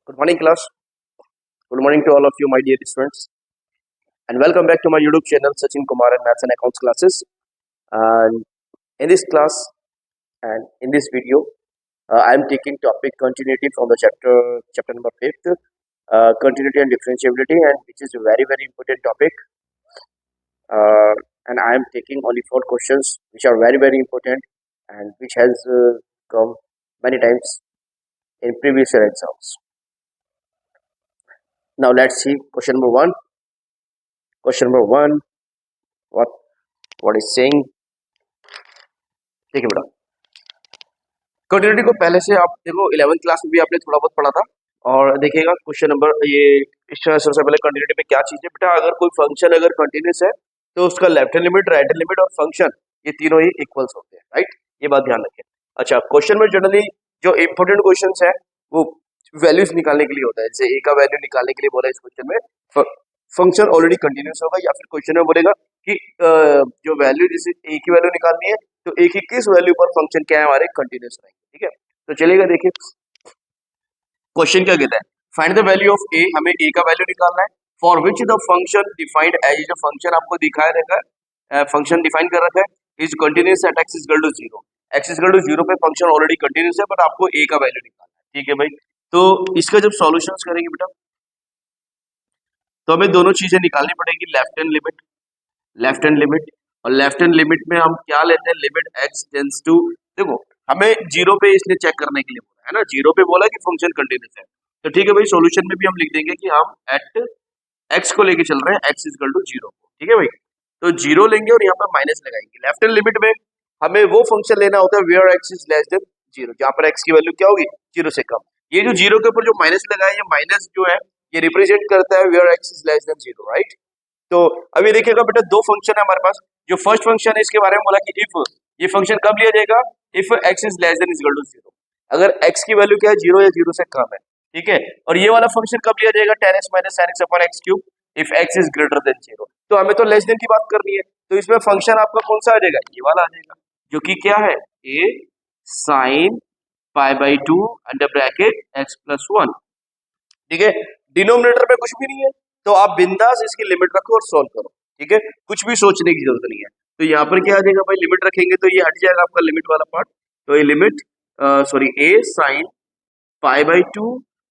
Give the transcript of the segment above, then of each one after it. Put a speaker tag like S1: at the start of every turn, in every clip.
S1: Good morning, class. Good morning to all of you, my dear students, and welcome back to my YouTube channel, Sachin Kumar and Maths and Accounts classes. And in this class and in this video, I am taking topic continuity from the chapter number fifth, continuity and differentiability, and which is a very important topic. And I am taking only 4 questions, which are very important, and which has come many times in previous year exams. Now let's see question number one. Question number one. What is saying? देखिए बेटा, continuity को पहले से आप देखो 11th class में भी आपने थोड़ा बहुत पढ़ा था। और देखिएगा क्वेश्चन नंबर ये इससे सबसे पहले कंटिन्यूटी में क्या चीज है बेटा, अगर कोई फंक्शन अगर कंटिन्यूस है तो उसका left hand limit, right hand limit और फंक्शन ये तीनों ही इक्वल्स होते हैं, राइट। ये बात ध्यान रखें। अच्छा, क्वेश्चन में जनरली जो इंपॉर्टेंट क्वेश्चन है वो वैल्यूज निकालने के लिए होता है। जैसे ए का वैल्यू निकालने के लिए बोला इस क्वेश्चन में फंक्शन ऑलरेडी कंटिन्यूस होगा, या फिर क्वेश्चन में बोलेगा कि जो वैल्यू जैसे ए की वैल्यू निकालनी है तो ए की किस वैल्यू पर फंक्शन क्या है हमारे कंटिन्यूस रहेंगे, ठीक है। तो चलिएगा देखिए क्वेश्चन क्या कहता है, find the value of A, हमें ए का वैल्यू निकालना है, for which the function defined as, जो फंक्शन आपको दिखाया रहेगा, फंक्शन डिफाइन कर रखा है is continuous at x is equal to 0, x is equal to 0 पे फंक्शन ऑलरेडी कंटिन्यूस है, बट आपको ए का वैल्यू निकालना है, ठीक है भाई। तो इसका जब सॉल्यूशंस करेंगे बेटा तो हमें दोनों चीजें निकालनी पड़ेगी, left hand limit, left hand limit, और लेफ्ट हैंड लिमिट में हम क्या लेते हैं, लिमिट एक्स टेंड्स टू, देखो हमें 0 पे इसने चेक करने के लिए बोला है ना, 0 पे बोला कि फंक्शन कंटिन्यूस है, तो ठीक है भाई। सॉल्यूशन में भी हम लिख देंगे कि हम एट एक्स को लेके चल रहे हैं, एक्स इज इक्वल टू 0, ठीक है भाई। तो 0 लेंगे और यहाँ पर माइनस लगाएंगे। लेफ्ट हैंड लिमिट में हमें वो फंक्शन लेना होता है where x is less than 0, जहां पर एक्स की वैल्यू क्या होगी, 0 से कम। ये जो 0 के ऊपर जो माइनस लगा है, ये माइनस जो है ये रिप्रेजेंट करता है where x is less than 0, right. तो अभी देखिएगा बेटा, दो फंक्शन है हमारे पास। जो फर्स्ट फंक्शन है इसके बारे में बोला कि इफ, ये फंक्शन कब लिया जाएगा, if x is less than is equal to 0, अगर एक्स की वैल्यू क्या है, 0 या 0 से कम है, ठीक है। और ये वाला फंक्शन कब लिया जाएगा, tan x minus sin x upon x cube, if x is greater than 0। तो हमें तो लेस देन की बात करनी है, तो इसमें फंक्शन आपका कौन सा आ जाएगा, ये वाला आ जाएगा, जो कि क्या है, a sin pi by 2 under bracket x plus 1, ठीक है। डिनोमिनेटर में कुछ भी नहीं है, तो आप बिंदास इसकी लिमिट रखो और सोल्व करो, ठीक है, कुछ भी सोचने की जरूरत नहीं है। तो यहाँ पर क्या आ जाएगा भाई, लिमिट रखेंगे तो ये हट जाएगा आपका लिमिट वाला पार्ट, तो ये limit sorry a sin pi by 2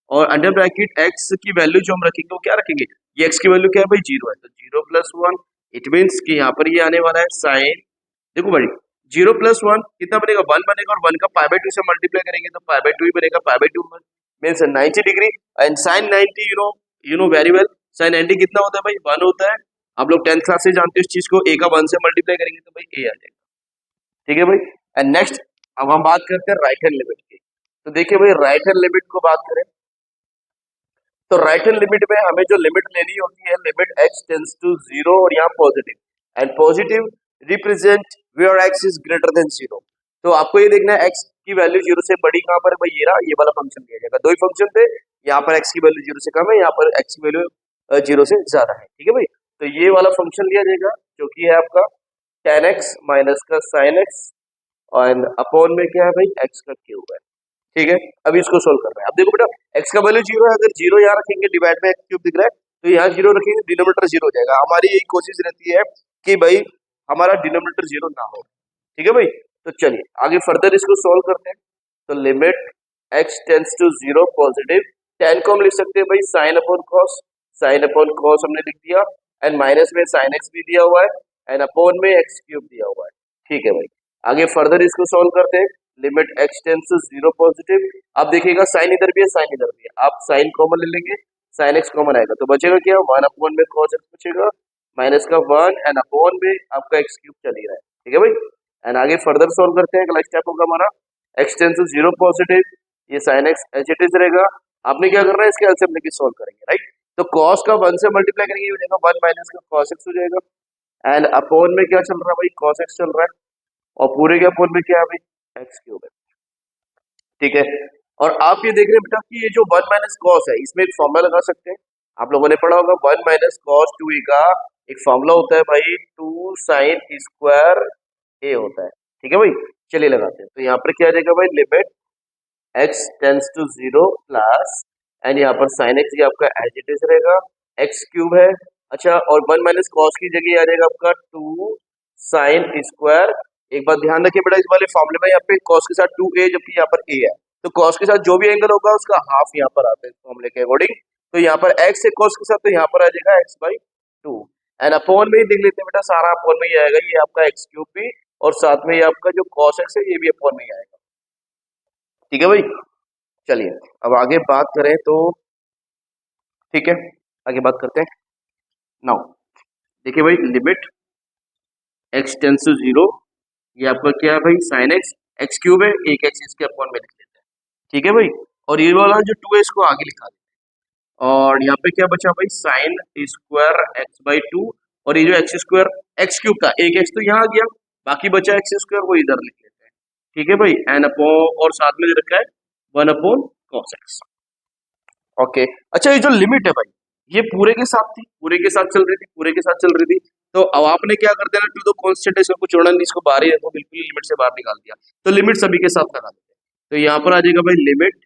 S1: और अंडर ब्रैकेट x की वैल्यू जो हम रखेंगे वो क्या रखेंगे, ये x की वैल्यू क्या है भाई, 0 है, तो 0 प्लस 1, इट मीन्स कि यहाँ पर ये आने वाला है साइन, देखो भाई 0 प्लस 1 कितना बनेगा, 1 बनेगा, और 1 का पाई बाई 2 से मल्टीप्लाई करेंगे तो पाई बाई 2 ही बनेगा, pi by 2 means 90 degree, and sine 90 you know very well, sine 90 कितना होता है भाई, 1 होता है। आप लोग 10th क्लास से जानते हो इस चीज को, a का 1 से मल्टीप्लाई करेंगे तो भाई a आ जाएगा, ठीक है भाई। एंड नेक्स्ट अब हम बात करते हैं राइट हैंड लिमिट की। तो देखिए भाई, राइट हैंड लिमिट को बात करें तो राइट हैंड लिमिट में हमें जो लिमिट लेनी होती है, लिमिट x टेंड्स टू 0, और यहाँ positive, and positive represent where x is greater than 0। तो आपको ये देखना है x की वैल्यू 0 से बड़ी कहाँ पर है भाई, ये रहा, ये वाला फंक्शन दिया जाएगा। दो ही फंक्शन थे, यहाँ पर x की वैल्यू 0 से कम है, यहाँ पर x की वैल्यू 0 से ज्यादा है, ठीक है भाई। तो ये वाला फंक्शन लिया जाएगा जो कि है आपका tan x माइनस का sin x, और अपॉन में क्या है भाई, x का क्यूब है, ठीक है। अभी इसको सोल्व कर रहे हैं। अब देखो बेटा, x का वैल्यू 0 है, अगर 0 यहाँ रखेंगे, डिवाइड में x क्यूब दिख रहा है, तो यहाँ 0 रखेंगे, डिनोमिनेटर 0 हो जाएगा। हमारी यही कोशिश रहती है कि भाई हमारा डिनोमिनेटर 0 ना हो, ठीक है भाई। तो चलिए आगे फर्दर इसको सोल्व करते हैं। तो limit x tends to 0 positive, tan को हम लिख सकते हैं भाई sine upon cos, sine upon cos हमने लिख दिया, एंड माइनस में साइन x भी दिया हुआ है, एंड अपॉन में x क्यूब दिया हुआ है, ठीक है भाई। आगे फर्दर इसको सोल्व करते हैं, limit x tends to 0 positive, अब देखिएगा साइन इधर भी है, साइन इधर भी है, आप साइन कॉमन ले लेंगे, साइन x कॉमन आएगा तो बचेगा क्या, 1 अपॉन में cos x बचेगा, माइनस का 1, एंड अपॉन में आपका x क्यूब चल ही रहा है, ठीक है भाई। एंड आगे फर्दर सोल्व करते हैं, अगला स्टेप होगा हमारा x टेंड्स टू 0 पॉजिटिव, ये sine x as it is रहेगा। आपने क्या करना है, इसके एलसीएम लेके सोल्व करेंगे, राइट। तो cos का 1 से मल्टीप्लाई करेंगे, हो जाएगा 1 माइनस का cos x हो जाएगा, एंड अपॉन में क्या चल रहा है भाई, cos x चल रहा है, और पूरे के अपॉन में क्या है भाई, x क्यूब है, ठीक है। और आप ये देख रहे हैं बेटा कि ये जो 1 माइनस कॉस है, इसमें एक फॉर्मूला लगा सकते हैं, आप लोगों ने पढ़ा होगा 1 माइनस कॉस 2 का एक फॉर्मूला होता है भाई, 2 साइन स्क्वायर ए होता है, ठीक है भाई। चलिए लगाते हैं, तो यहाँ पर क्या आ जाएगा भाई, limit x tends to 0 plus and यहाँ पर साइन एक्स ये आपका एज इट इज रहेगा, एक्स क्यूब है। अच्छा, और 1 माइनस कॉस की जगह आ जाएगा आपका 2 साइन स्क्वायर। एक बात ध्यान रखिए बेटा, इस वाले फॉर्मूले में यहाँ पे कॉस के साथ 2a जबकि यहाँ पर a है, तो कॉस के साथ जो भी एंगल होगा उसका हाफ यहाँ पर आता है इस फॉर्मूले के अकॉर्डिंग। तो यहाँ पर x है कॉस के साथ, तो यहाँ पर आ जाएगा x/2 एंड अपॉन में ही देख लेते हैं बेटा, सारा अपॉन में ही आएगा, ये आपका एक्स क्यूब भी और साथ में ये आपका जो कॉस एक्स है ये भी अपॉन में ही आएगा। ठीक है भाई, चलिए अब आगे बात करें तो ठीक है, आगे बात करते हैं। नाउ देखिए भाई, लिमिट x टेंस टू 0, ये आपका क्या है भाई, साइन एक्स, एक्स क्यूब है, एक एक्स इसके अपॉन में लिख लेते हैं। ठीक है भाई, और ये वाला जो 2 है इसको आगे लिखा देते हैं, और यहाँ पे क्या बचा भाई, साइन स्क्वायर x/2, और ये जो एक्स स्क्वायर एक्स क्यूब था, एक एक्स तो यहाँ आ गया, बाकी बचा एक्स स्क्वायर वो इधर लिख लेते हैं। ठीक है भाई, एन अपॉन और साथ में दे रखा है 1 अपॉन cos x। ओके, अच्छा ये जो लिमिट है भाई, ये पूरे के साथ थी, पूरे के साथ चल रही थी, पूरे के साथ चल रही थी, तो अब आपने क्या कर देना, टू द कांस्टेंट है, इसको कुछ छोड़ना नहीं, इसको बाहर ही रखो, बिल्कुल ही लिमिट से बाहर निकाल दिया, तो लिमिट सभी के साथ लगा देते हैं। तो यहाँ पर आ जाएगा भाई limit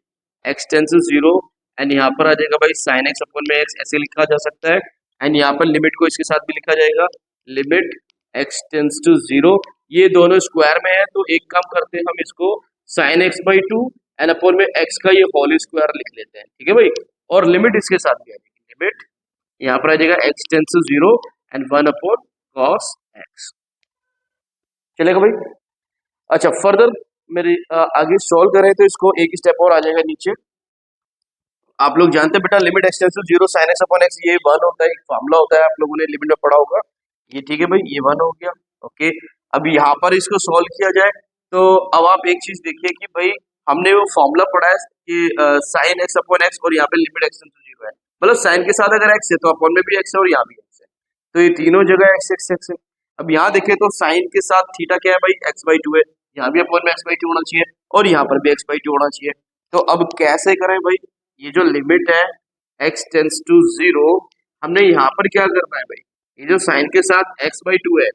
S1: x tends to 0 and यहाँ पर आ जाएगा भाई साइन एक्स अपॉन में एक्स, ऐसे लिखा जा सकता है। एंड यहाँ पर लिमिट को इसके साथ भी लिखा जाएगा, लिमिट x टेंस टू 0, ये दोनों स्क्वायर में है, तो एक काम करते हैं हम इसको साइन x/2 एंड अपॉन में x का ये होल स्क्वायर लिख लेते हैं। ठीक है भाई, और लिमिट इसके साथ भी आ जाएगी, लिमिट यहाँ पर आ जाएगा x tends to 0 and 1 upon cos x। चलेगा भाई, अच्छा फर्दर मेरे आगे सॉल्व करें तो इसको एक स्टेप और आ जाएगा नीचे। आप लोग जानते हैं बेटा, limit x tends to 0 sine x upon x, ये 1 होता है, एक फार्मूला होता है, आप लोगों ने लिमिट में पढ़ा होगा ये। ठीक है भाई, ये 1 हो गया। ओके, अब यहाँ पर इसको सॉल्व किया जाए तो अब आप एक चीज देखिए कि भाई हमने वो फॉर्मूला पढ़ा है कि साइन x अपॉन x और यहाँ पे लिमिट x टेंस टू 0 है, मतलब साइन के साथ अगर x है तो अपॉन में भी x है और यहाँ भी x है, तो ये तीनों जगह x है। अब यहाँ देखें तो साइन के साथ थीटा क्या है भाई, x/2 है, यहाँ भी अपॉन में x/2 होना चाहिए और यहाँ पर भी x/2 होना चाहिए। तो अब कैसे करें भाई, ये जो लिमिट है x टेंस टू 0, हमने यहाँ पर क्या करना है भाई, ये जो साइन के साथ x/2 है,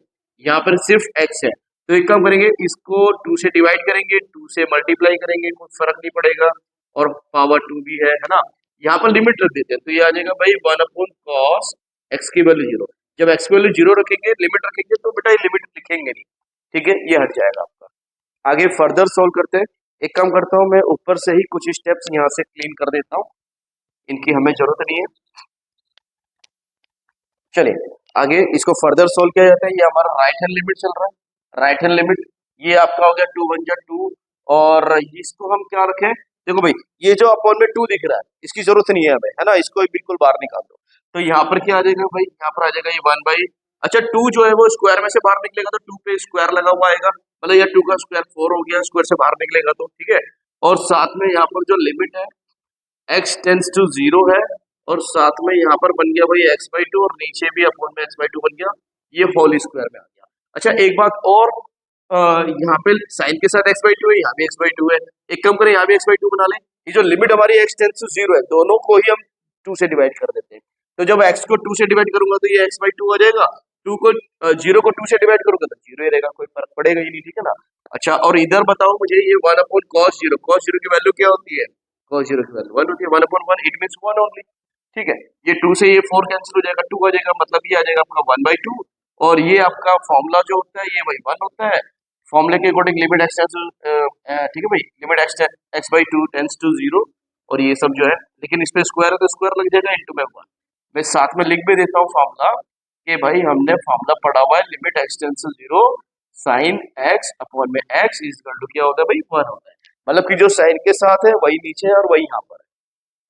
S1: यहाँ पर सिर्फ x है, तो एक काम करेंगे, इसको 2 से डिवाइड करेंगे, 2 से मल्टीप्लाई करेंगे, कोई फर्क नहीं पड़ेगा, और पावर 2 भी है ना। यहाँ पर लिमिट रख देते हैं, तो ये आ जाएगा भाई 1 अपॉन cos x की वैल्यू 0। जब x की वैल्यू 0 रखेंगे, लिमिट रखेंगे, तो बेटा ये लिमिट लिखेंगे नहीं। ठीक है, ये हट जाएगा आपका। आगे फर्दर सोल्व करते हैं। एक काम करता हूँ, मैं ऊपर से ही कुछ स्टेप्स यहाँ से क्लीन कर देता हूँ, इनकी हमें जरूरत नहीं है। चलिए आगे इसको फर्दर सोल्व किया जाता है। ये हमारा राइट हैंड लिमिट चल रहा है, राइट हैंड लिमिट ये आपका हो गया 2 1 जा 2, और इसको हम क्या रखें, देखो भाई ये जो अपॉन में 2 दिख रहा है इसकी जरूरत नहीं है हमें, है ना, इसको बिल्कुल बाहर निकाल दो। तो यहाँ पर क्या आ जाएगा भाई, यहाँ पर आ जाएगा ये 1 अच्छा 2 जो है वो स्क्वायर में से बाहर निकलेगा, तो 2 पे स्क्वायर लगा हुआ आएगा, मतलब ये 2 का स्क्वायर 4 हो गया, स्क्वायर से बाहर निकलेगा तो ठीक है। और साथ में यहाँ पर जो लिमिट है x टेंस टू 0 है, और साथ में यहाँ पर बन गया भाई x/2 और नीचे भी अपॉन में x/2 बन गया, ये होल स्क्वायर में आ गया। अच्छा एक बात और, यहाँ पे साइन के साथ x/2 है, यहाँ भी x/2 है, एक काम करें यहाँ भी x/2 बना लें। ये जो लिमिट हमारी x टेंस टू 0 है, दोनों को ही हम 2 से डिवाइड कर देते हैं, तो जब x को 2 से डिवाइड करूंगा तो ये x/2 हो जाएगा, 2 को 0 को 2 से डिवाइड करूंगा तो 0 ही रहेगा, कोई फर्क पड़ेगा ही नहीं। ठीक है ना। अच्छा और इधर बताओ मुझे, ये 1 अपॉन cos 0, cos 0 की वैल्यू क्या होती है, cos 0 की वैल्यू 1 होती है, 1 अपॉन 1 इट मींस 1 ओनली। ठीक है, ये 2 से ये 4 कैंसिल हो जाएगा, 2 आ जाएगा, मतलब ये आ जाएगा आपका 1/2, और ये आपका फॉर्मूला जो होता है ये वही 1 होता है, फॉर्मूले के अकॉर्डिंग लिमिट x टेंस ठीक है भाई, लिमिट x/2 टेंस टू 0, और ये सब जो है, लेकिन इस पे स्क्वायर है तो स्क्वायर लग जाएगा इनटू में 1। मैं साथ में लिख भी देता हूँ फॉर्मूला कि भाई हमने फॉर्मूला पढ़ा हुआ है, limit x tends to 0 sine x upon में x इज इक्वल टू क्या होता है भाई, 1 होता है, मतलब कि जो साइन के साथ है वही नीचे है और वही यहाँ पर है।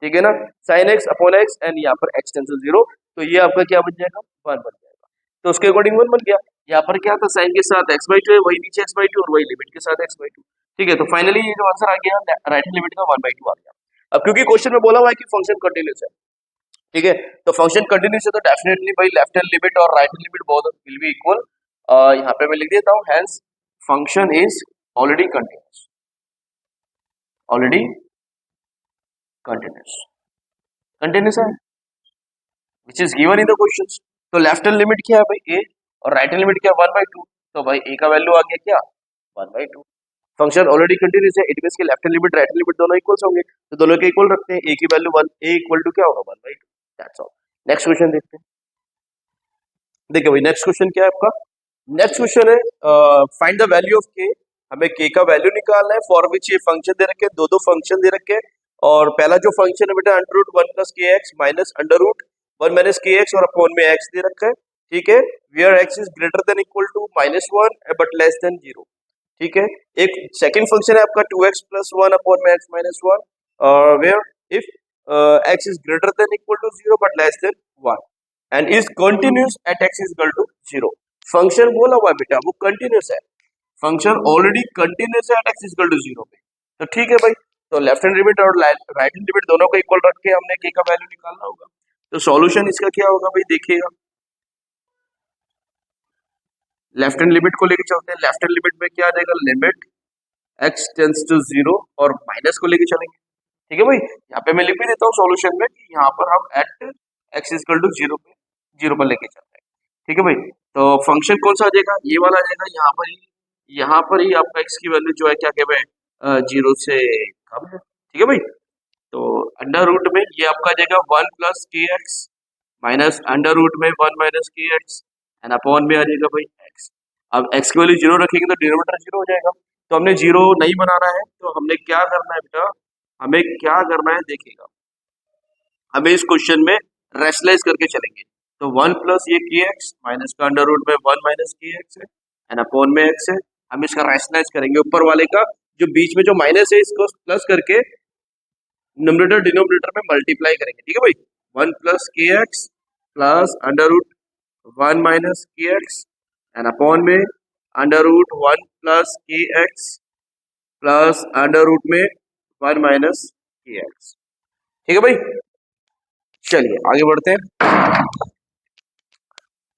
S1: ठीक है ना, sine x upon x and यहाँ पर x टेंस टू 0, तो ये आपका क्या बन जाएगा, 1 बन जाएगा, तो उसके अकॉर्डिंग 1 बन गया। यहाँ पर क्या था, साइन के साथ x/2 है, वही नीचे x/2 और वही लिमिट के साथ x/2। ठीक है, तो फाइनली ये जो आंसर आ गया राइट हैंड लिमिट का 1/2 आ गया। अब क्योंकि क्वेश्चन में बोला हुआ है कि फंक्शन कंटिन्यूस है, ठीक है, तो फंक्शन कंटिन्यूस है तो डेफिनेटली भाई लेफ्ट हैंड लिमिट और right hand limit both will be equal. यहाँ पे मैं लिख देता हूँ, hence function is already continuous, already continuous, continuous है which is given in the questions. तो लेफ्ट हैंड लिमिट क्या है भाई a, और राइट हैंड लिमिट क्या है 1/2, तो भाई a का वैल्यू आ गया क्या 1/2। फंक्शन ऑलरेडी कंटिन्यूस है, इट मींस कि left hand limit right hand limit दोनों इक्वल्स होंगे, तो दोनों के इक्वल रखते हैं, ए की वैल्यू 1, ए इक्वल टू क्या होगा 1/2, दैट्स ऑल। नेक्स्ट क्वेश्चन देखते हैं। देखिए भाई नेक्स्ट क्वेश्चन क्या है आपका, नेक्स्ट क्वेश्चन है फाइंड द वैल्यू ऑफ के। हमें के का वैल्यू निकालना है, फॉर विच ये फंक्शन दे रखे हैं, दो फंक्शन दे रखे हैं। और पहला जो फंक्शन है बेटा under root 1 plus k x minus under root 1 minus k x और अपॉन में एक्स दे रखा है, ठीक है। Where x is greater than equal to -1 but less than 0, ठीक है। एक सेकंड फंक्शन है आपका 2x प्लस 1 अपॉन में x minus 1, where if x is greater than equal to 0 but less than 1 and is continuous at x is equal to 0। Function बोला हुआ है बेटा वो कंटिन्यूअस है, फंक्शन ऑलरेडी कंटिन्यूअस है at x is equal to 0 पे, तो ठीक है भाई। तो लेफ्ट हैंड लिमिट और राइट हैंड लिमिट दोनों को इक्वल रख के हमने k का वैल्यू निकालना होगा। तो सॉल्यूशन इसका क्या होगा भाई, देखिएगा लेफ्ट हैंड लिमिट को लेके चलते हैं। लेफ्ट हैंड लिमिट में क्या आ जाएगा, लिमिट x टेंड्स टू 0 और माइनस को लेके चलेंगे, ठीक है भाई। यहाँ पे मैं लिख भी देता हूँ सॉल्यूशन में कि यहाँ पर हम at x is equal to 0 पे 0 पर लेके चलते हैं, ठीक है भाई। तो फंक्शन कौन सा आ जाएगा, ये वाला आ जाएगा। यहाँ पर ही आपका x की वैल्यू जो है क्या कहते हैं 0 से कम है, ठीक है भाई। तो अंडर रूट में ये आपका आ जाएगा 1 plus k x minus under root में 1 minus k x and upon में आ जाएगा भाई x। अब x की वैल्यू 0 रखेंगे तो डिनोमिनेटर 0 हो जाएगा। तो हमने 0 नहीं बनाना है, तो हमने क्या करना है बेटा, हमें क्या करना है देखिएगा, हमें इस क्वेश्चन में रेशनलाइज करके चलेंगे। तो 1 प्लस ये के एक्स माइनस का अंडर रूट में 1 माइनस के एक्स है एंड अपॉन में x है। हम इसका रेशनलाइज करेंगे, ऊपर वाले का जो बीच में जो माइनस है इसको प्लस करके न्यूमरेटर डिनोमिनेटर में मल्टीप्लाई करेंगे, ठीक है भाई। 1 plus k x plus under root 1 minus k x and upon में under root 1 plus k x plus under root में 1 माइनस के एक्स, ठीक है भाई। चलिए आगे बढ़ते हैं,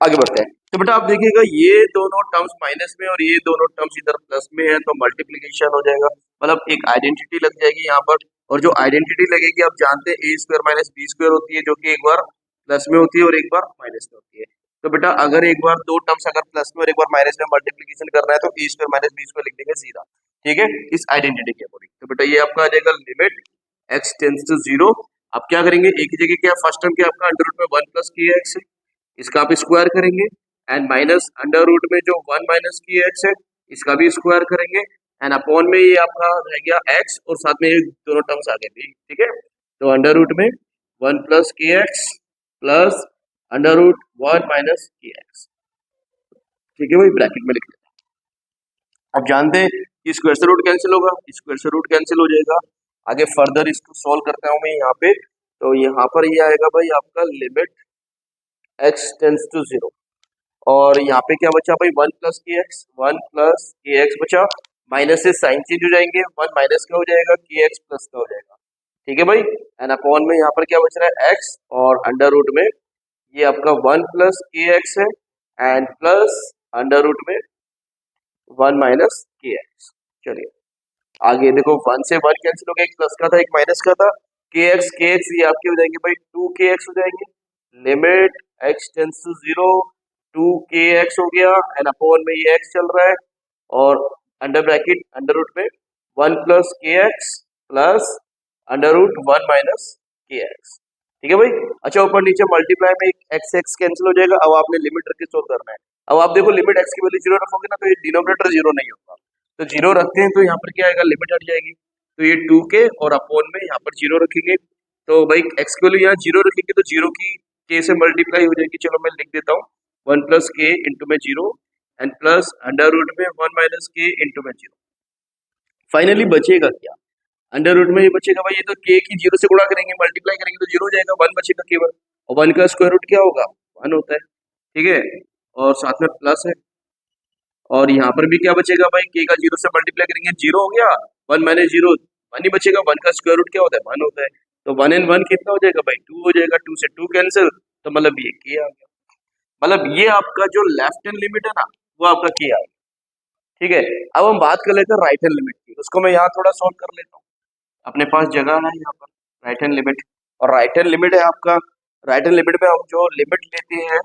S1: आगे बढ़ते हैं। तो बेटा आप देखिएगा ये दोनों टर्म्स माइनस में और ये दोनों टर्म्स इधर प्लस में है, तो मल्टीप्लीकेशन हो जाएगा, मतलब एक आइडेंटिटी लग जाएगी यहाँ पर। और जो आइडेंटिटी लगेगी आप जानते हैं ए स्क्वायर माइनस बी स्क्वायर होती है, जो कि एक बार प्लस में होती है और एक बार माइनस में होती है। तो बेटा अगर एक बार दो टर्म्स अगर प्लस में और एक बार माइनस में मल्टीप्लीकेशन करना है तो ए स्क्वायर माइनस बी स्क्वायर लिख देंगे सीधा, ठीक है, इस आइडेंटिटी के अकॉर्डिंग। तो बेटा ये आपका आ जाएगा लिमिट एक्स टेंड्स टू 0। आप क्या करेंगे, एक ही जगह क्या फर्स्ट टर्म क्या आपका अंडर रूट में 1 प्लस के एक्स है, इसका आप स्क्वायर करेंगे एंड माइनस अंडर रूट में जो 1 माइनस की एक्स है इसका भी स्क्वायर करेंगे एंड अपॉन में ये आपका रह गया एक्स और साथ में ये दोनों टर्म्स आ गए, ठीक है। तो अंडर रूट में 1 plus k x plus under root 1 minus k x, ठीक है भाई, ब्रैकेट में लिख लेते हैं। अब जानते हैं कि स्क्वायर से रूट कैंसिल होगा, स्क्वायर से रूट कैंसिल हो जाएगा। आगे फर्दर इसको सोल्व करता हूँ मैं यहाँ पे। तो यहाँ पर ये आएगा भाई आपका लिमिट x टेंड्स टू 0 और यहाँ पे क्या बचा भाई 1 प्लस के एक्स बचा, माइनस से साइन चेंज हो जाएंगे, 1 माइनस का हो जाएगा के एक्स प्लस का हो जाएगा, ठीक है भाई। एंड अपॉन में यहाँ पर क्या बच रहा है x और अंडर रूट में ये आपका 1 प्लस के एक्स है एंड प्लस अंडर रूट में 1 माइनस के एक्स। चलिए आगे देखो 1 से 1 कैंसिल हो गया, एक प्लस का था एक माइनस का था, के एक्स ये आपके हो जाएंगे भाई 2 के एक्स हो जाएंगे। लिमिट x टेंड्स टू 0 2 के एक्स हो गया एंड अपॉन में ये x चल रहा है और अंडर ब्रैकेट अंडर रूट में 1 plus k x plus under root 1 minus k x, ठीक है भाई। अच्छा ऊपर नीचे मल्टीप्लाई में एक्स एक्स कैंसिल हो जाएगा। अब आपने लिमिट रख के सोल्व करना है। अब आप देखो लिमिट x की वैल्यू 0 रखोगे ना तो ये डिनोमिनेटर 0 नहीं होगा, तो 0 रखते हैं तो यहाँ पर क्या आएगा, लिमिट हट जाएगी। तो ये 2 के और अपॉन में यहाँ पर 0 रखेंगे, तो भाई x की वैल्यू यहाँ 0 रखेंगे तो 0 की k से मल्टीप्लाई हो जाएगी। चलो मैं लिख देता हूँ 1 प्लस के इंटू में 0 एंड प्लस अंडर रूट में 1 माइनस के इंटू में 0। फाइनली बचेगा क्या, अंडर रूट में ये बचेगा भाई, ये तो k की 0 से गुणा करेंगे मल्टीप्लाई करेंगे तो 0 हो जाएगा, 1 बचेगा केवल, और 1 का स्क्वायर रूट क्या होगा 1 होता है, ठीक है, और साथ में प्लस है। और यहाँ पर भी क्या बचेगा भाई, k का 0 से मल्टीप्लाई करेंगे 0 हो गया, 1 माइनस 0 1 ही बचेगा, 1 का स्क्वायर रूट क्या होता है 1 होता है, तो 1 एंड 1 कितना हो जाएगा भाई 2 हो जाएगा, 2 से 2 कैंसिल, तो मतलब ये k आ गया, मतलब ये आपका जो लेफ्ट हैंड लिमिट है ना वो आपका k आ गया, ठीक है। अब हम बात कर लेते हैं राइट हैंड लिमिट की, उसको मैं यहाँ थोड़ा सोल्व कर लेता हूँ। अपने पास जगह है यहाँ पर राइट हैंड लिमिट, और राइट हैंड लिमिट है आपका, राइट हैंड लिमिट में हम जो लिमिट लेते हैं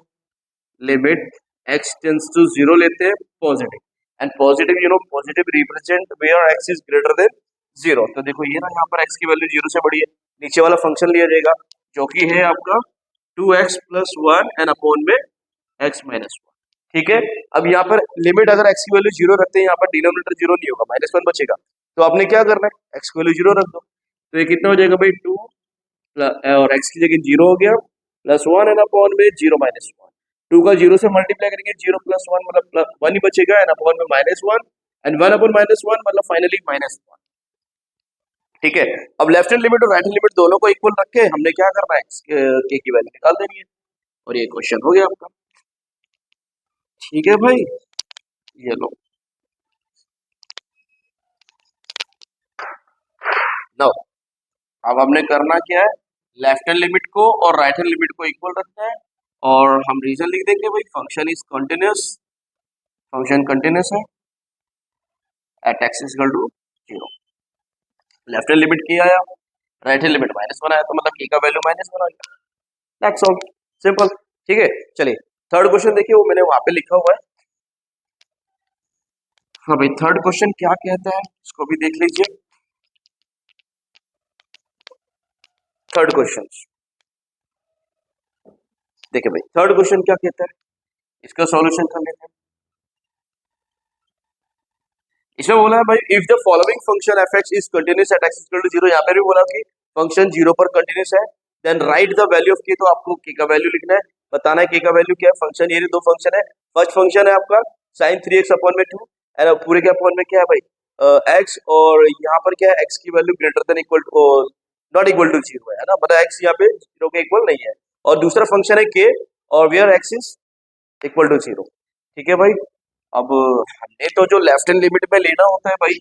S1: लिमिट x टेंड्स टू 0 लेते हैं positive and positive positive represent where x is greater than 0। तो देखो ये ना, यहाँ पर एक्स की वैल्यू 0 से बड़ी है, नीचे वाला फंक्शन लिया जाएगा जो कि है आपका 2x + 1 एंड अपॉन में x - 1। ठीक है, अब यहाँ पर लिमिट अगर x की वैल्यू 0 रखते हैं, यहाँ पर डिनोमिनेटर 0 नहीं होगा, -1 बचेगा। तो आपने क्या करना है, x की वैल्यू 0 रख दो। तो ये कितना हो जाएगा भाई, 2 और x की जगह 0 हो गया, +1 एंड अपॉन में 0 - 1। 2 का 0 से मल्टीप्लाई करेंगे, 0 + 1 मतलब 1 ही बचेगा, एंड अपॉन में -1 एंड 1 अपॉन -1 मतलब फाइनली -1। ठीक है, अब लेफ्ट हैंड लिमिट और राइट हैंड लिमिट दोनों को इक्वल रख के हमने क्या करना है, के की वैल्यू निकाल देनी है, और ये क्वेश्चन हो गया आपका। ठीक है भाई, ये लो नो। अब हमने करना क्या है, लेफ्ट हैंड लिमिट को और राइट हैंड लिमिट को इक्वल रखना है, और हम रीजन लिख देंगे भाई, function is continuous, function continuous है at x = 0। Left hand limit की आया, राइट हैंड लिमिट -1 आया, तो मतलब k का वैल्यू -1 आ गया। That's all, simple. ठीक है, चलिए थर्ड क्वेश्चन देखिए, वो मैंने वहां पे लिखा हुआ है। हाँ भाई, थर्ड क्वेश्चन क्या कहता है, इसको भी देख लीजिए। थर्ड क्वेश्चन देखिए भाई, थर्ड क्वेश्चन क्या कहता है, इसका सॉल्यूशन कर लेते हैं। इसमें बोला है भाई, if the following function f(x) is continuous at x = 0। यहाँ पे भी बोला कि फंक्शन 0 पर कंटिन्यूअस है, then right the value of k। तो आपको k का वैल्यू लिखना है, बताना है k का वैल्यू क्या है। फंक्शन ये दो फंक्शन है, फर्स्ट फंक्शन है आपका sin 3x अपॉन में 2, एंड पूरे के अपॉन में क्या है भाई, x, और यहाँ पर क्या है, x की value greater than equal to not equal to 0 है ना, मतलब x यहाँ पे 0 के इक्वल नहीं है। और दूसरा फंक्शन है k, और where x is equal to 0। ठीक है भाई, अब हमने तो जो लेफ्ट हैंड लिमिट में लेना होता है भाई,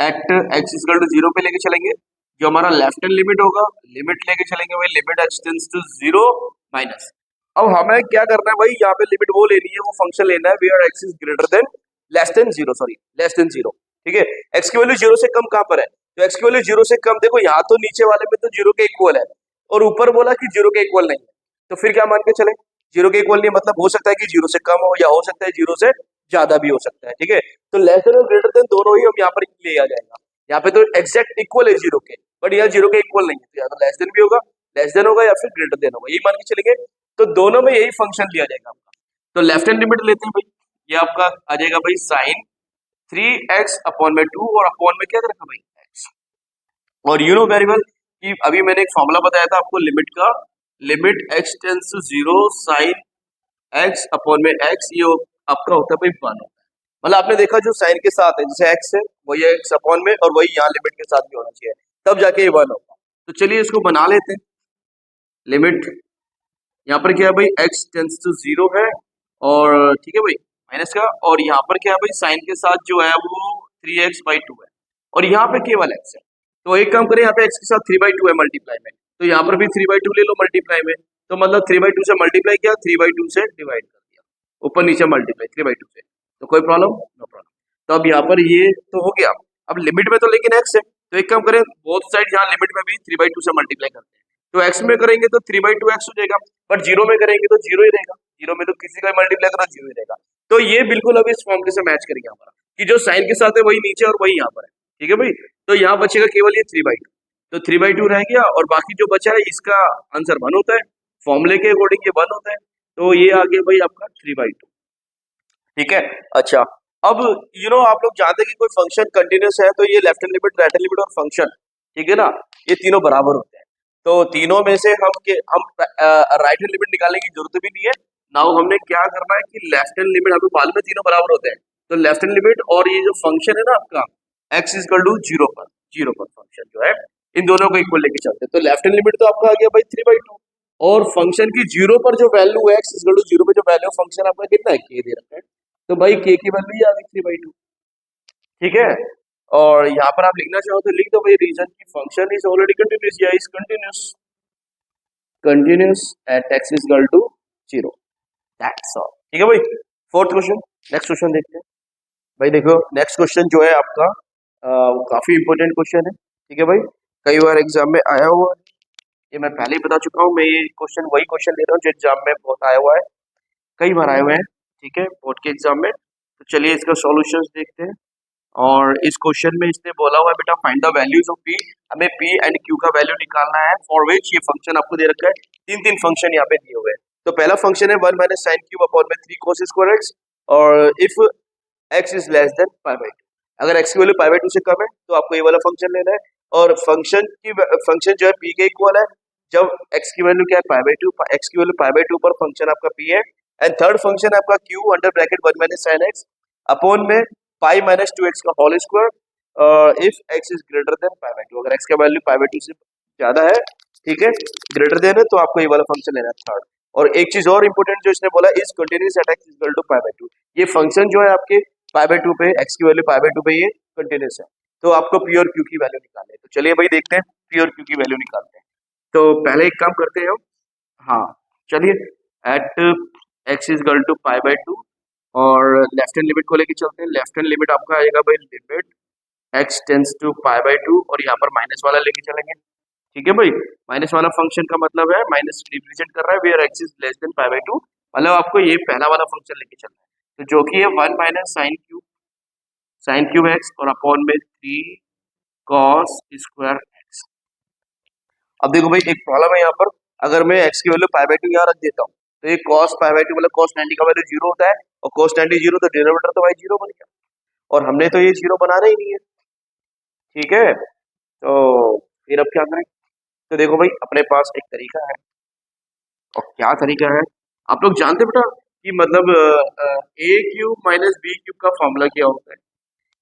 S1: एट x = 0 पे लेके चलेंगे, जो हमारा लेफ्ट हैंड लिमिट होगा, लिमिट लेके चलेंगे भाई, limit x tends to 0 minus. अब हमें क्या करना है भाई, यहाँ पे लिमिट वो लेनी है, वो फंक्शन लेना है where x is greater than less than 0, sorry less than 0। ठीक है, x की वैल्यू 0 से कम कहाँ पर है, तो x की वैल्यू 0 से कम, देखो यहाँ तो नीचे वाले में तो 0 के इक्वल है, और ऊपर बोला कि 0 के इक्वल नहीं है, तो फिर क्या मान के चले, 0 के इक्वल नहीं है, मतलब हो सकता है कि 0 से कम हो, या हो सकता है 0 से ज्यादा भी हो सकता है। ठीक है, तो लेस देन और ग्रेटर देन दोनों ही हम यहाँ पर ले आ जाएगा। यहाँ पे तो एग्जैक्ट इक्वल है 0 के, बट यहाँ 0 के इक्वल नहीं है, तो या तो लेस देन भी होगा, लेस देन होगा, या फिर ग्रेटर देन होगा, यही मान के चलेंगे। तो दोनों में यही फंक्शन लिया जाएगा आपका। तो लेफ्ट हैंड लिमिट लेते हैं भाई, ये आपका आ जाएगा भाई sin 3x अपॉन में 2, और अपॉन में क्या रखा भाई x। और यू नो वेरी वेल कि अभी मैंने एक फॉर्मूला बताया था आपको लिमिट का, limit x tends to 0 sin x upon में x, ये आपका होता है भाई 1 होता है। मतलब आपने देखा जो साइन के साथ है, जैसे x है वही x अपॉन में, और वही यहाँ लिमिट के साथ भी होना चाहिए, तब जाके ये 1 होगा। तो चलिए इसको बना लेते हैं। लिमिट यहाँ पर क्या है भाई, x टेंड्स टू 0 है, और ठीक है भाई माइनस का, और यहाँ पर क्या है भाई, साइन के साथ जो है वो 3x/2 है, और यहाँ पे केवल x है। तो एक काम करें, यहाँ पे x के साथ 3/2 है मल्टीप्लाई में, तो यहाँ पर भी 3/2 ले लो मल्टीप्लाई में, तो मतलब 3/2 से मल्टीप्लाई किया, 3/2 से डिवाइड कर दिया, ऊपर नीचे मल्टीप्लाई 3/2 से, तो कोई प्रॉब्लम, नो प्रॉब्लम। तो अब यहाँ पर ये तो हो गया। अब लिमिट में तो लेकिन x है, तो एक काम करें, बोथ साइड यहाँ लिमिट में भी 3/2 से मल्टीप्लाई करते हैं, तो x में करेंगे तो 3/2x हो जाएगा, बट 0 में करेंगे तो 0 ही रहेगा, 0 में तो किसी का मल्टीप्लाई करो 0 ही रहेगा। तो ये बिल्कुल अब इस फॉर्मूले से मैच करेंगे हमारा, कि जो साइन के साथ है वही नीचे और वही यहाँ पर है। ठीक है भाई, तो यहाँ बचेगा केवल ये 3/2, तो 3/2 रह गया, और बाकी जो बचा है इसका आंसर 1 होता है, फॉर्मूले के अकॉर्डिंग ये 1 होता है, तो ये आ गया भाई आपका 3/2। ठीक है, अच्छा अब आप लोग जानते हैं कि कोई फंक्शन कंटिन्यूअस है तो ये left hand limit, right hand limit और फंक्शन, ठीक है ना, ये तीनों बराबर होते हैं। तो तीनों में से हम राइट हैंड लिमिट निकालने की जरूरत भी नहीं है। नाउ हमने क्या करना है कि लेफ्ट हैंड लिमिट, हमें मालूम है तीनों बराबर होते हैं, तो लेफ्ट हैंड लिमिट और ये जो फंक्शन है ना आपका x = 0 पर फंक्शन जो है, इन दोनों को इक्वल लेके चलते हैं। तो लेफ्ट हैंड लिमिट तो आपका आ गया भाई 3/2, और फंक्शन की 0 पर जो वैल्यू है, x = 0 पे जो वैल्यू फंक्शन आपका कितना है, k दे रखा है, तो भाई k की वैल्यू ही आ गई 3/2। ठीक है, और यहाँ पर आप लिखना चाहो तो लिख दो भाई, रीजन की फंक्शन इज ऑलरेडी कंटिन्यूअस, या is continuous at x = 0, that's all. ठीक है भाई, फोर्थ क्वेश्चन, नेक्स्ट क्वेश्चन देखते हैं भाई। देखो नेक्स्ट क्वेश्चन जो है आपका वो काफी इंपॉर्टेंट क्वेश्चन है। ठीक है भाई, कई बार एग्जाम में आया हुआ है, ये मैं पहले ही बता चुका हूँ, मैं ये क्वेश्चन वही क्वेश्चन ले रहा हूँ जो एग्जाम में बहुत आया हुआ है, कई बार आए हुए हैं। ठीक है, बोर्ड के एग्जाम में, तो चलिए इसका सॉल्यूशंस देखते हैं। और इस क्वेश्चन में इसने बोला हुआ है बेटा find the values of P, हमें पी एंड क्यू का वैल्यू निकालना है, फॉर विच ये फंक्शन आपको दे रखा है, तीन फंक्शन यहाँ पे दिए हुए हैं। तो पहला फंक्शन है 1 माइनस साइन क्यूब अपॉन में 3 cos स्क्वायर एक्स, और if x is less than pi by two, अगर x की वैल्यू पाई बाई टू से कम है तो आपको ये वाला फंक्शन लेना है। और फंक्शन जो है p के इक्वल है जब x की वैल्यू क्या है पाई बाई टू, x की वैल्यू पाई बाई टू पर फंक्शन आपका p है। एंड थर्ड फंक्शन है आपका q under bracket 1 minus sine x upon में पाई माइनस 2x का whole square if x is greater than pi by two, अगर x का वैल्यू पाई बाई टू से ज्यादा है, ठीक है, ग्रेटर देन है, तो आपको ये वाला फंक्शन लेना है थर्ड। और एक चीज और इंपॉर्टेंट जो इसने बोला is continuous at x equal to pi by two, ये फंक्शन जो है आपके पाई बाई टू पे, x की वैल्यू पाई बाई टू पे ये कंटिन्यूअस है, तो आपको p और q की वैल्यू निकालनी है। तो चलिए भाई देखते हैं p और q की वैल्यू निकालते हैं। तो पहले एक काम करते हैं हम, हाँ चलिए, at x is equal to pi by two और लेफ्ट हैंड लिमिट को लेके चलते हैं। लेफ्ट हैंड लिमिट आपका आएगा भाई limit x tends to pi by two, और यहाँ पर माइनस वाला लेके चलेंगे, ठीक है भाई। माइनस वाला फंक्शन का मतलब है माइनस रिप्रेजेंट कर रहा है where x is less than pi by two, मतलब आपको ये पहला वाला फंक्शन लेके चलना है, तो जो कि है 1 माइनस साइन क्यूब एक्स और अपॉन में 3 cos स्क्वायर एक्स। अब देखो भाई एक प्रॉब्लम है यहाँ पर, अगर मैं x की वैल्यू पाई बाई टू यहाँ रख देता हूँ तो ये cos पाई बाई टू मतलब cos 90 का वैल्यू जीरो होता है, और cos 90 जीरो तो डिनोमिनेटर तो भाई जीरो बन गया, और हमने तो ये जीरो बनाना ही नहीं है, ठीक है। तो फिर अब क्या करें, तो देखो भाई अपने पास एक तरीका है, और क्या तरीका है आप लोग जानते बेटा कि मतलब ए क्यूब माइनस बी क्यूब का फॉर्मूला क्या होता है।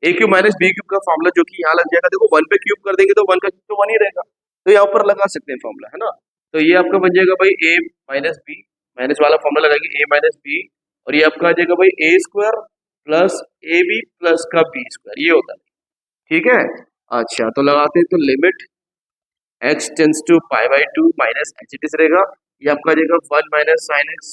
S1: ए क्यूब माइनस बी क्यूब का फॉर्मूला जो कि यहाँ लग जाएगा, देखो वन पे क्यूब कर देंगे तो वन का क्यूब तो वन ही रहेगा, तो यहाँ ऊपर लगा सकते हैं फॉर्मूला, है ना। तो ये आपका बन जाएगा भाई ए माइनस बी, माइनस वाला फॉर्मूला लगाएंगे ए माइनस बी, और ये आपका आ जाएगा भाई A square plus A B plus का बी स्क्वायर, ये होता है, ठीक है। अच्छा तो लगाते हैं, तो limit x tends to pi by two minus h it is रहेगा, ये आपका आ जाएगा 1 माइनस साइन एक्स,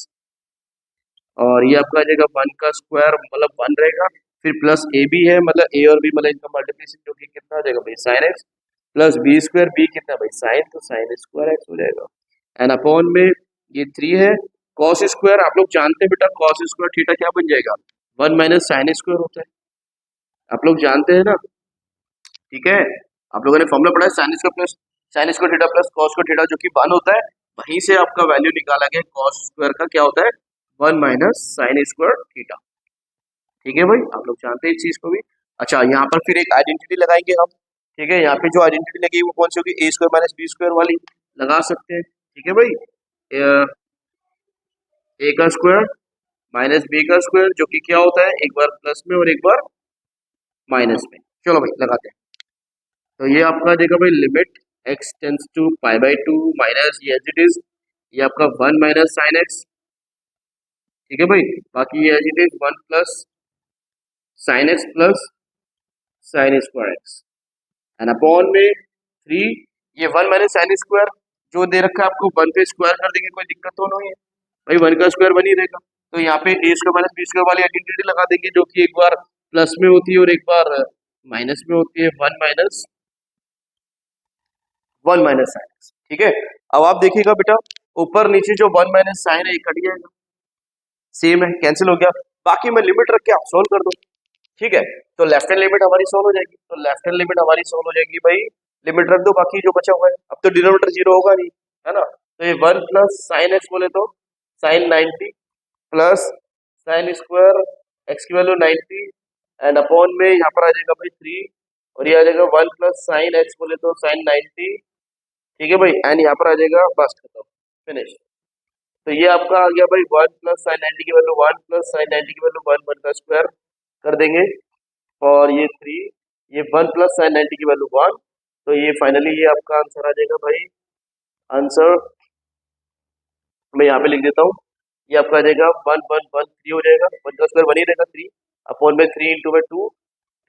S1: और ये आपका आ जाएगा 1 का स्क्वायर मतलब 1 रहेगा, फिर प्लस ए बी है मतलब ए और बी मतलब इनका मल्टीप्लिकेशन जो कि कितना आ जाएगा भाई sine x, plus b square, b कितना भाई साइन, तो साइन स्क्वायर एक्स हो जाएगा, एंड अपॉन में ये 3 है, कॉस स्क्वायर आप लोग जानते हैं बेटा कॉस स्क्वायर थीटा क्या बन जाएगा 1 माइनस साइन स्क्वायर होता है, आप लोग जानते हैं ना, ठीक है। आप लोगों ने फॉर्मूला पढ़ा है sine square plus sine square theta plus cos square theta जो कि 1 होता है, वहीं से आपका वैल्यू निकाला गया कॉस स्क्वायर का क्या होता है 1 माइनस साइन स्क्वायर थीटा, ठीक है भाई, आप लोग जानते हैं इस चीज को भी। अच्छा यहाँ पर फिर एक आइडेंटिटी लगाएंगे हम, ठीक है, यहाँ पे जो आइडेंटिटी लगी वो कौन सी होगी, ए स्क्वायर माइनस बी स्क्वायर वाली लगा सकते हैं, ठीक है भाई। ए का स्क्वायर माइनस बी का स्क्वायर जो कि क्या होता है एक बार प्लस में और एक बार माइनस में, चलो भाई लगाते हैं। तो ये आपका देखा भाई limit x tends to pi by two minus ये एज इट इज, ये आपका 1 माइनस साइन एक्स, ठीक है भाई, बाकी ये as it is 1 plus sine x plus sine square x, and upon में 3, ये 1 माइनस साइन स्क्वायर जो दे रखा है आपको 1 पे स्क्वायर कर देंगे, कोई दिक्कत तो नहीं है भाई, 1 का स्क्वायर 1 ही रहेगा, तो यहाँ पे ए स्क्वायर माइनस बी स्क्वायर वाली आइडेंटिटी लगा देंगे जो कि एक बार प्लस में होती है और एक बार माइनस में होती है, 1 माइनस साइन एक्स, ठीक है। अब आप देखिएगा बेटा ऊपर नीचे जो 1 माइनस साइन है ये कट जाएगा, सेम है कैंसिल हो गया, बाकी मैं लिमिट रख के आप सोल्व कर दो, ठीक है। तो लेफ्ट हैंड लिमिट हमारी सोल्व हो जाएगी, तो लेफ्ट हैंड लिमिट हमारी सोल्व हो जाएगी भाई, लिमिट रख दो बाकी जो बचा हुआ है, अब तो डिनोमिनेटर जीरो होगा नहीं, है ना, तो ये 1 प्लस साइन एक्स बोले तो sine 90 plus sine square x की वैल्यू 90 एंड अपॉन में यहाँ पर आ जाएगा भाई 3, और ये आ जाएगा 1 प्लस साइन एक्स बोले तो साइन 90, ठीक है भाई, एंड यहाँ पर आ जाएगा बस खत्म फिनिश। तो ये आपका आ गया भाई 1 प्लस साइन 90 की वैल्यू 1 प्लस साइन 90 की वैल्यू 1 1 का स्क्वायर कर देंगे, और ये 3, ये 1 प्लस साइन 90 की वैल्यू 1, तो ये फाइनली ये आपका आंसर आ जाएगा भाई, आंसर मैं यहाँ पे लिख देता हूँ, ये आपका आ जाएगा 1 1 1 3 हो जाएगा, 1 का स्क्वायर 1 ही रहेगा 3 अपॉन में 3 इंटू में 2,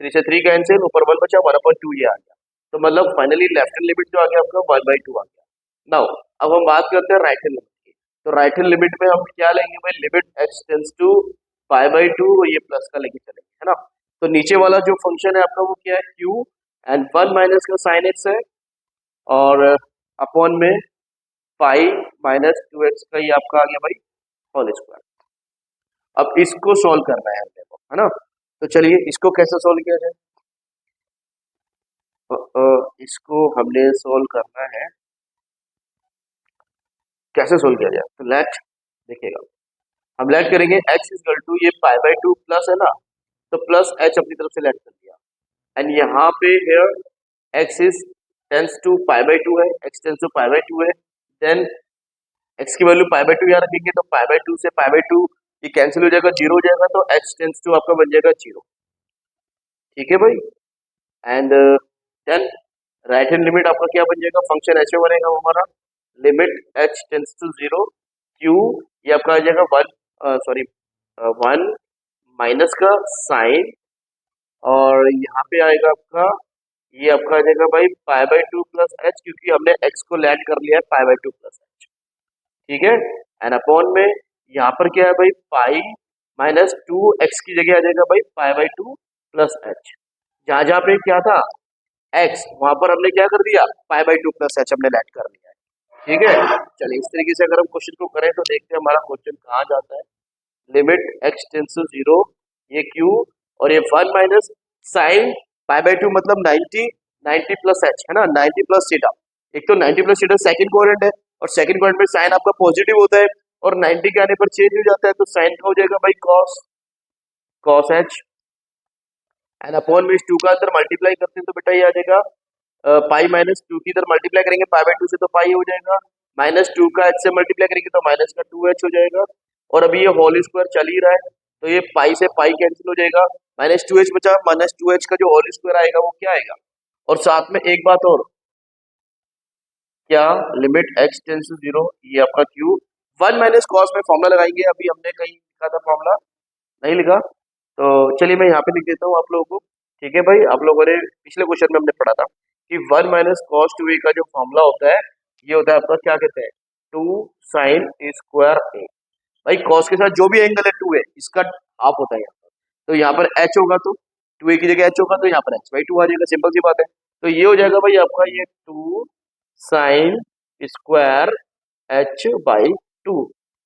S1: 3 से 3 कैंसिल, ऊपर 1 बचा 1/2 ये आ गया, तो मतलब फाइनली लेफ्ट हैंड लिमिट जो आ गया आपका 1/2 आ गया। नाउ अब हम बात करते हैं राइट हैंड लिमिट की, तो राइट हैंड लिमिट में हम क्या लेंगे भाई, limit x tends to pi by two, और ये प्लस का लेके चलेंगे, है ना। तो नीचे वाला जो फंक्शन है आपका वो क्या है q, एंड 1 माइनस का साइन एक्स है, और अपॉन में पाई माइनस 2x का ये आपका आ गया भाई होल स्क्वायर। अब इसको सॉल्व करना है हमने को, है ना, तो चलिए इसको कैसे सोल्व किया जाए। इसको हमने सोल्व करना है, कैसे सोल्व किया जाए। तो लेट देखिएगा, हम लेट करेंगे x इक्वल टू ये पाई बाई टू प्लस है ना, तो प्लस h अपनी तरफ से लेट कर दिया। एंड यहाँ पे here x is tends to pi by two है, x tends to pi by two है। देन x की वैल्यू पाई बाई टू यहाँ रखेंगे, तो पाई बाई टू से पाई बाई टू ये कैंसिल हो जाएगा, जीरो हो जाएगा, तो h टेंस टू आपका बन जाएगा जीरो। ठीक है भाई। And then right hand limit आपका क्या बन जाएगा, फंक्शन ऐसे बनेगा हमारा, limit h tends to zero q, ये आपका आ जाएगा वन, सॉरी वन माइनस का साइन, और यहाँ पे आएगा आपका, ये आपका आ जाएगा भाई पाई बाई टू प्लस एच, क्योंकि हमने x को लैंड कर लिया है pi by two plus H. ठीक है। एंड अपॉन में यहाँ पर क्या है भाई, पाई माइनस टू एक्स की जगह आ जाएगा भाई पाई बाई टू प्लस एच। जहां जहां पे क्या था x, वहां पर हमने क्या कर दिया, पाई बाई टू प्लस एच हमने लैंड कर लिया है। ठीक है। चलिए इस तरीके से अगर हम क्वेश्चन को करें तो देखते हैं हमारा क्वेश्चन कहाँ जाता है। Limit x tends to zero, ये q, और ये one minus sine pi by two मतलब 90, 90 प्लस एच है ना, 90 प्लस थीटा। एक तो 90 प्लस थीटा सेकंड कोऑर्डिनेट है, और सेकंड कोऑर्डिनेट में साइन आपका पॉजिटिव होता है, और 90 के आने पर चेंज हो जाता है, तो साइन का हो जाएगा भाई cos, cos H. And upon में इस टू का अंदर मल्टीप्लाई करते हैं तो बेटा ये आ जाएगा पाई माइनस टू की इधर मल्टीप्लाई करेंगे पाई बाई टू से, तो पाई हो जाएगा, माइनस टू का एच से मल्टीप्लाई करेंगे तो माइनस का टू एच हो जाएगा, और अभी ये होल स्क्वायर चल ही रहा है, तो ये पाई से पाई कैंसिल हो जाएगा, माइनस टू एच बचा, माइनस टू एच का जो होल स्क्वायर आएगा वो क्या आएगा। और साथ में एक बात और, क्या limit x tends to zero, ये आपका q, वन माइनस कॉस में फॉर्मूला लगाएंगे, अभी हमने कहीं लिखा था फॉर्मूला, नहीं लिखा, तो चलिए मैं यहाँ पे लिख देता हूँ आप लोगों को। ठीक है भाई, आप लोगों ने पिछले क्वेश्चन में हमने पढ़ा था कि वन माइनस कॉस टू ए का जो फॉर्मूला होता है, ये होता है आपका क्या कहते हैं, टू साइन स्क्वायर ए। भाई कॉस के साथ जो भी एंगल है टू ए, इसका हाफ होता है यहाँ पर, तो यहाँ पर एच होगा, तो टू ए की जगह एच होगा, तो यहाँ पर एच बाई टू आ जाएगा, सिंपल सी बात है। तो ये हो जाएगा भाई आपका ये two sine square h by two,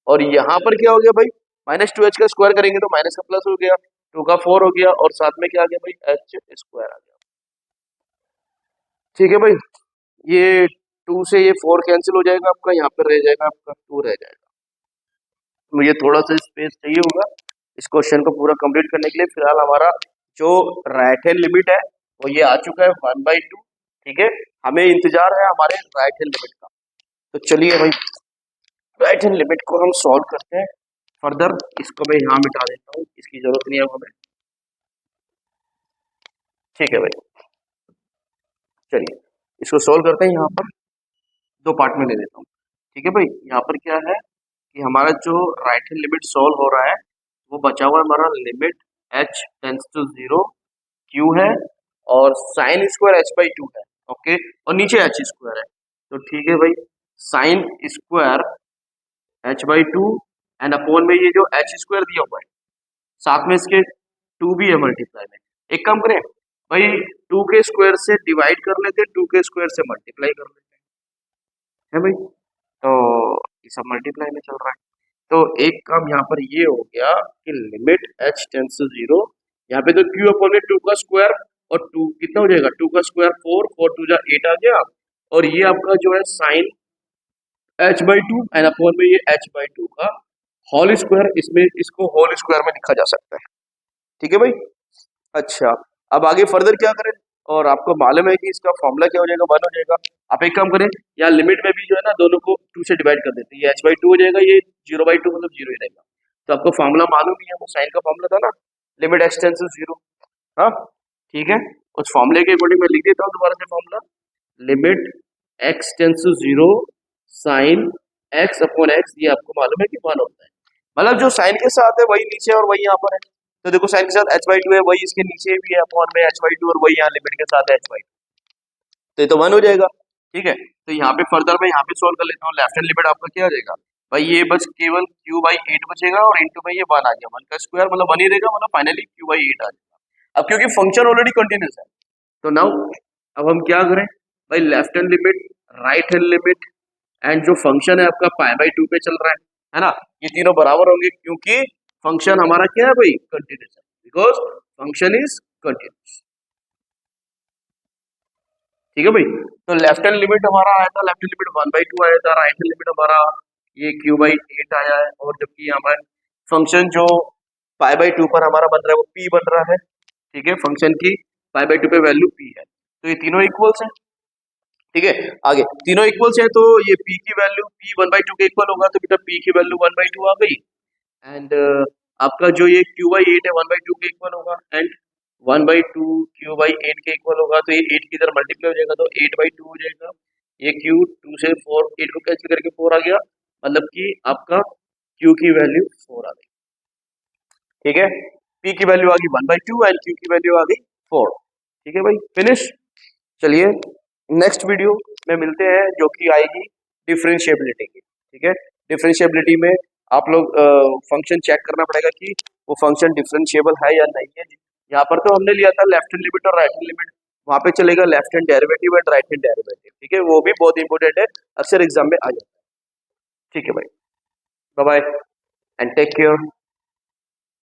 S1: और यहाँ पर क्या हो गया भाई, माइनस टू एच का स्क्वायर करेंगे तो माइनस का प्लस हो गया, टू का फोर हो गया, और साथ में क्या आ गया भाई एच स्क्वायर आ गया। ठीक है भाई, ये टू से ये फोर कैंसिल हो जाएगा आपका, यहाँ पर रह जाएगा आपका टू रह जाएगा। मुझे थोड़ा सा स्पेस चाहिए होगा इस क्वेश्चन को पूरा कंप्लीट करने के लिए। फिलहाल हमारा जो राइट हैंड लिमिट है वो ये आ चुका है वन बाई टू। ठीक है, हमें इंतजार है हमारे राइट हैंड लिमिट का, तो चलिए भाई राइट हैंड लिमिट को हम सॉल्व करते हैं फर्दर। इसको मैं यहाँ मिटा देता हूँ, इसकी जरूरत नहीं है हमें। ठीक है भाई, चलिए इसको सॉल्व करते हैं, यहाँ पर दो पार्ट में ले लेता हूँ। ठीक है भाई, यहाँ पर क्या है कि हमारा जो राइट हैंड लिमिट सॉल्व हो रहा है वो बचा हुआ हमारा limit h tends to zero q है, और sine square h by two है। ओके, और नीचे h स्क्वायर है, तो ठीक है भाई sine square h by two, and upon में ये जो h स्क्वायर दिया हुआ है साथ में इसके टू भी है मल्टीप्लाई में। एक काम करें भाई, टू के स्क्वायर से डिवाइड कर लेते, टू के स्क्वायर से मल्टीप्लाई कर लेते है भाई, तो ये सब मल्टीप्लाई में चल रहा है। तो एक काम यहाँ पर ये हो गया कि limit h tends to zero, यहाँ पे तो q अपॉन में टू का स्क्वायर, और टू कितना हो जाएगा, टू का स्क्वायर फोर, फोर टू जा एट आ गया, और ये आपका जो है sine h by two, and upon में ये h बाई टू का होल स्क्वायर, इसमें इसको होल स्क्वायर में लिखा जा सकता है। ठीक है भाई। अच्छा, अब आगे फर्दर क्या करें, और आपको मालूम है कि इसका फॉर्मूला क्या हो जाएगा, वन हो जाएगा। आप एक काम करें, यहाँ लिमिट में भी जो है ना दोनों को टू से डिवाइड कर देते हैं, ये h बाई टू हो जाएगा, ये जीरो बाई टू मतलब जीरो ही रहेगा। तो आपको फॉर्मूला मालूम ही है, वो साइन का फॉर्मूला था ना, limit x tends to zero. हाँ ठीक है, उस फॉर्मूले के अकॉर्डिंग मैं लिख देता हूँ दोबारा से formula, limit x tends to zero sine x upon x, ये आपको मालूम है कि वन होता है, मतलब जो साइन के साथ है वही नीचे और वही यहाँ पर है। तो देखो साइन के साथ h बाई टू है, वही इसके नीचे भी है अपॉन में h बाई टू, और वही यहाँ लिमिट के साथ है h बाई टू, तो ये तो वन हो जाएगा। ठीक है, तो यहाँ पे फर्दर मैं यहाँ पे सोल्व कर लेता हूँ। लेफ्ट हैंड लिमिट आपका क्या हो जाएगा भाई, ये बस केवल q बाई एट बचेगा, और इंटू में ये वन आ गया, वन का स्क्वायर मतलब वन ही रहेगा, मतलब फाइनली q बाई एट आ जाएगा। अब क्योंकि फंक्शन ऑलरेडी कंटिन्यूस है, तो नाउ अब हम क्या करें भाई, left hand limit, right hand limit, and जो फंक्शन है आपका पाई बाई टू पे चल रहा है ना, ये तीनों बराबर होंगे, क्योंकि फंक्शन हमारा क्या है भाई, कंटिन्यूस है, बिकॉज फंक्शन इज कंटिन्यूस। ठीक है भाई। तो लेफ्ट हैंड लिमिट हमारा आया था, लेफ्ट हैंड लिमिट 1/2 आया था, राइट हैंड लिमिट हमारा ये q/8 आया है, और जबकि यहाँ पर फंक्शन जो π/2 पर हमारा बन रहा है वो p बन रहा है। ठीक है, फंक्शन की π/2 पे वैल्यू p है, तो ये तीनों इक्वल्स है। ठीक है, आगे तीनों इक्वल्स है तो ये p की वैल्यू p 1/2 के इक्वल होगा, तो बेटा p की वैल्यू 1/2 आ गई। एंड आपका जो ये q/8 है 1/2 के इक्वल होगा, एंड 1/2 q/8 के इक्वल होगा, तो ये 8 की इधर मल्टीप्लाई हो जाएगा तो 8/2 हो जाएगा। ये q 2 से 4, 8 को कैंसिल करके 4 आ गया, मतलब कि आपका q की वैल्यू 4 आ गई। ठीक है, p की वैल्यू आ गई 1/2 एंड q की वैल्यू आ गई 4। ठीक है भाई, फिनिश। चलिए नेक्स्ट वीडियो में मिलते हैं, जो कि आएगी डिफरेंशिएबिलिटी की। ठीक है, डिफरेंशिएबिलिटी में आप लोग फंक्शन चेक करना पड़ेगा कि वो फंक्शन डिफरेंशिएबल है या नहीं है। यहाँ पर तो हमने लिया था लेफ्ट हैंड लिमिट और राइट हैंड लिमिट, वहाँ पे चलेगा left hand derivative and right hand derivative. ठीक है, वो भी बहुत इंपॉर्टेंट है, अक्सर एग्जाम में आ जाता है। ठीक है भाई, bye bye and take care.